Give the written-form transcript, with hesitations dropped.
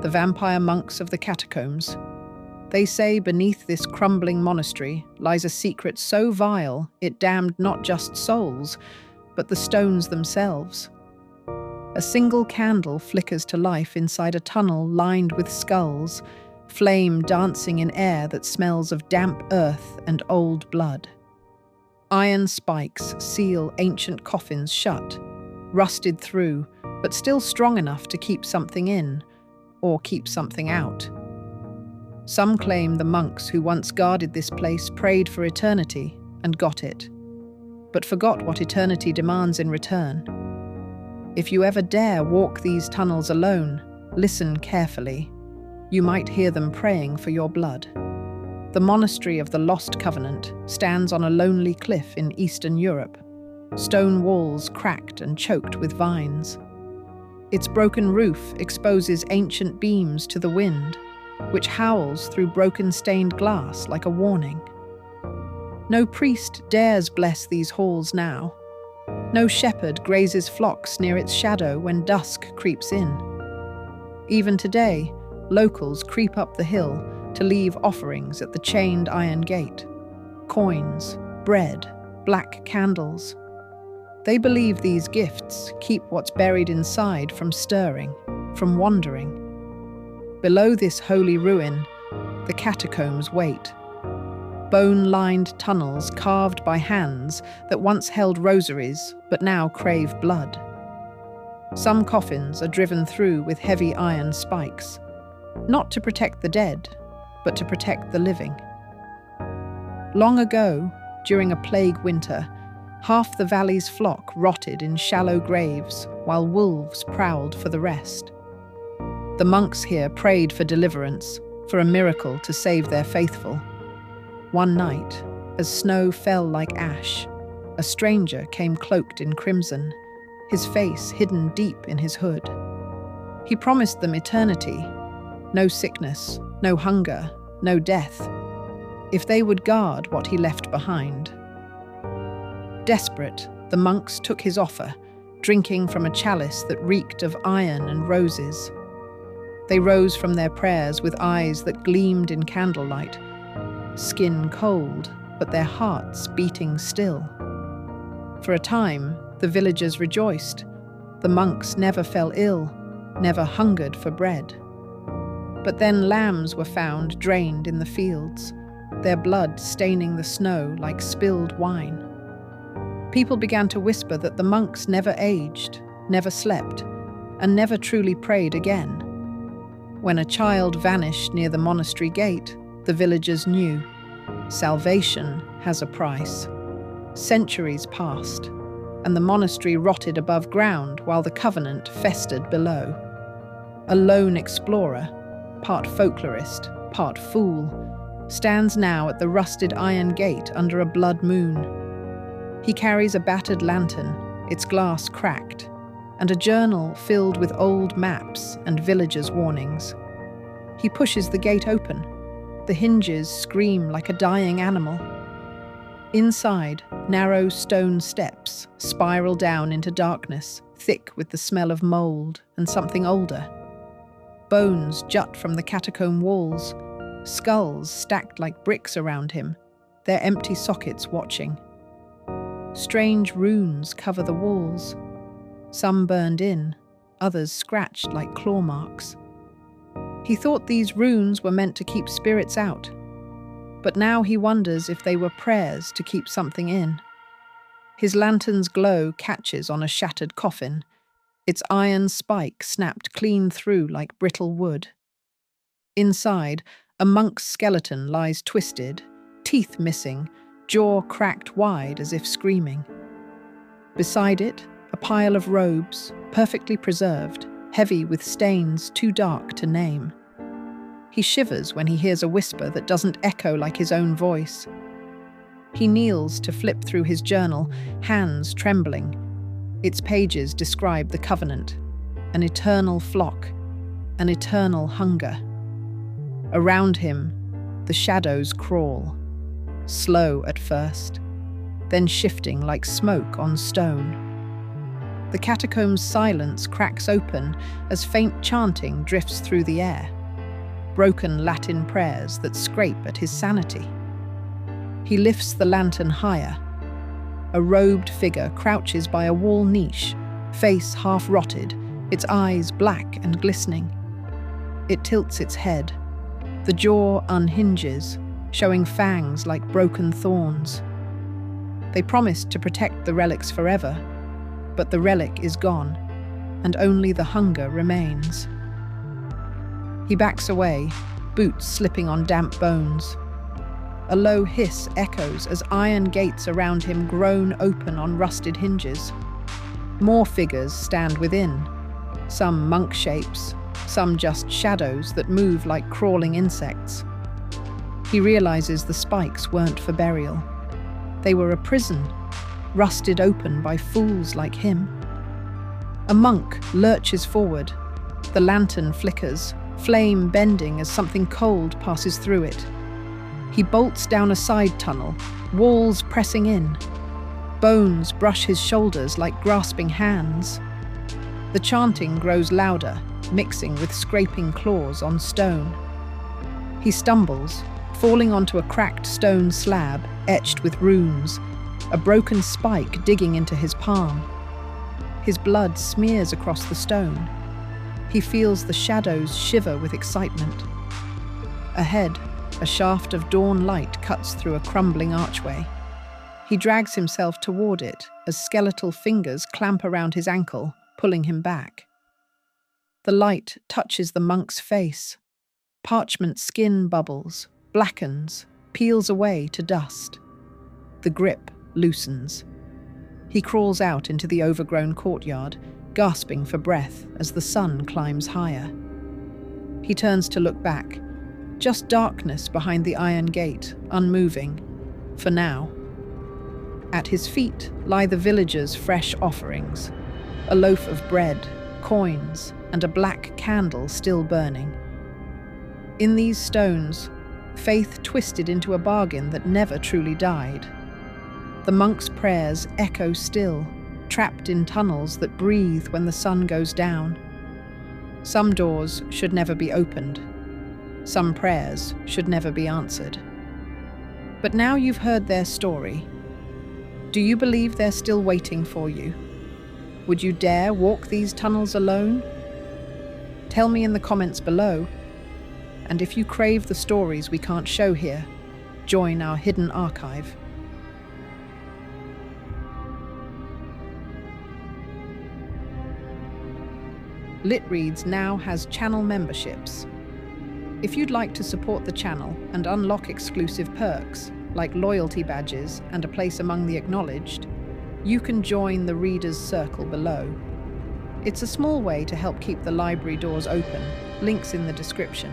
the vampire monks of the Catacombs. They say beneath this crumbling monastery lies a secret so vile it damned not just souls, but the stones themselves. A single candle flickers to life inside a tunnel lined with skulls, flame dancing in air that smells of damp earth and old blood. Iron spikes seal ancient coffins shut, rusted through, but still strong enough to keep something in, or keep something out. Some claim the monks who once guarded this place prayed for eternity and got it, but forgot what eternity demands in return. If you ever dare walk these tunnels alone, listen carefully. You might hear them praying for your blood. The Monastery of the Lost Covenant stands on a lonely cliff in Eastern Europe, stone walls cracked and choked with vines. Its broken roof exposes ancient beams to the wind, which howls through broken stained glass like a warning. No priest dares bless these halls now. No shepherd grazes flocks near its shadow when dusk creeps in. Even today, locals creep up the hill to leave offerings at the chained iron gate. Coins, bread, black candles. They believe these gifts keep what's buried inside from stirring, from wandering. Below this holy ruin, the catacombs wait. Bone-lined tunnels carved by hands that once held rosaries but now crave blood. Some coffins are driven through with heavy iron spikes, not to protect the dead, but to protect the living. Long ago, during a plague winter, half the valley's flock rotted in shallow graves while wolves prowled for the rest. The monks here prayed for deliverance, for a miracle to save their faithful. One night, as snow fell like ash, a stranger came cloaked in crimson, his face hidden deep in his hood. He promised them eternity, no sickness, no hunger, no death, if they would guard what he left behind. Desperate, the monks took his offer, drinking from a chalice that reeked of iron and roses. They rose from their prayers with eyes that gleamed in candlelight, skin cold, but their hearts beating still. For a time, the villagers rejoiced. The monks never fell ill, never hungered for bread. But then lambs were found drained in the fields, their blood staining the snow like spilled wine. People began to whisper that the monks never aged, never slept, and never truly prayed again. When a child vanished near the monastery gate, the villagers knew. Salvation has a price. Centuries passed, and the monastery rotted above ground while the covenant festered below. A lone explorer, part folklorist, part fool, stands now at the rusted iron gate under a blood moon. He carries a battered lantern, its glass cracked, and a journal filled with old maps and villagers' warnings. He pushes the gate open. The hinges scream like a dying animal. Inside, narrow stone steps spiral down into darkness, thick with the smell of mold and something older. Bones jut from the catacomb walls, skulls stacked like bricks around him, their empty sockets watching. Strange runes cover the walls, some burned in, others scratched like claw marks. He thought these runes were meant to keep spirits out, but now he wonders if they were prayers to keep something in. His lantern's glow catches on a shattered coffin, its iron spike snapped clean through like brittle wood. Inside, a monk's skeleton lies twisted, teeth missing, jaw cracked wide as if screaming. Beside it, a pile of robes, perfectly preserved, heavy with stains too dark to name. He shivers when he hears a whisper that doesn't echo like his own voice. He kneels to flip through his journal, hands trembling. Its pages describe the covenant, an eternal flock, an eternal hunger. Around him, the shadows crawl, slow at first, then shifting like smoke on stone. The catacombs' silence cracks open as faint chanting drifts through the air, broken Latin prayers that scrape at his sanity. He lifts the lantern higher. A robed figure crouches by a wall niche, face half rotted, its eyes black and glistening. It tilts its head. The jaw unhinges, showing fangs like broken thorns. They promised to protect the relics forever, but the relic is gone, and only the hunger remains. He backs away, boots slipping on damp bones. A low hiss echoes as iron gates around him groan open on rusted hinges. More figures stand within, some monk shapes, some just shadows that move like crawling insects. He realizes the spikes weren't for burial. They were a prison, rusted open by fools like him. A monk lurches forward. The lantern flickers, flame bending as something cold passes through it. He bolts down a side tunnel, walls pressing in. Bones brush his shoulders like grasping hands. The chanting grows louder, mixing with scraping claws on stone. He stumbles, falling onto a cracked stone slab etched with runes, a broken spike digging into his palm. His blood smears across the stone. He feels the shadows shiver with excitement. Ahead, a shaft of dawn light cuts through a crumbling archway. He drags himself toward it as skeletal fingers clamp around his ankle, pulling him back. The light touches the monk's face. Parchment skin bubbles, blackens, peels away to dust. The grip loosens. He crawls out into the overgrown courtyard, gasping for breath as the sun climbs higher. He turns to look back. Just darkness behind the iron gate, unmoving, for now. At his feet lie the villagers' fresh offerings, a loaf of bread, coins, and a black candle still burning. In these stones, faith twisted into a bargain that never truly died. The monk's prayers echo still, trapped in tunnels that breathe when the sun goes down. Some doors should never be opened. Some prayers should never be answered. But now you've heard their story. Do you believe they're still waiting for you? Would you dare walk these tunnels alone? Tell me in the comments below. And if you crave the stories we can't show here, join our hidden archive. LitReads now has channel memberships. If you'd like to support the channel and unlock exclusive perks, like loyalty badges and a place among the acknowledged, you can join the Reader's Circle below. It's a small way to help keep the library doors open, links in the description.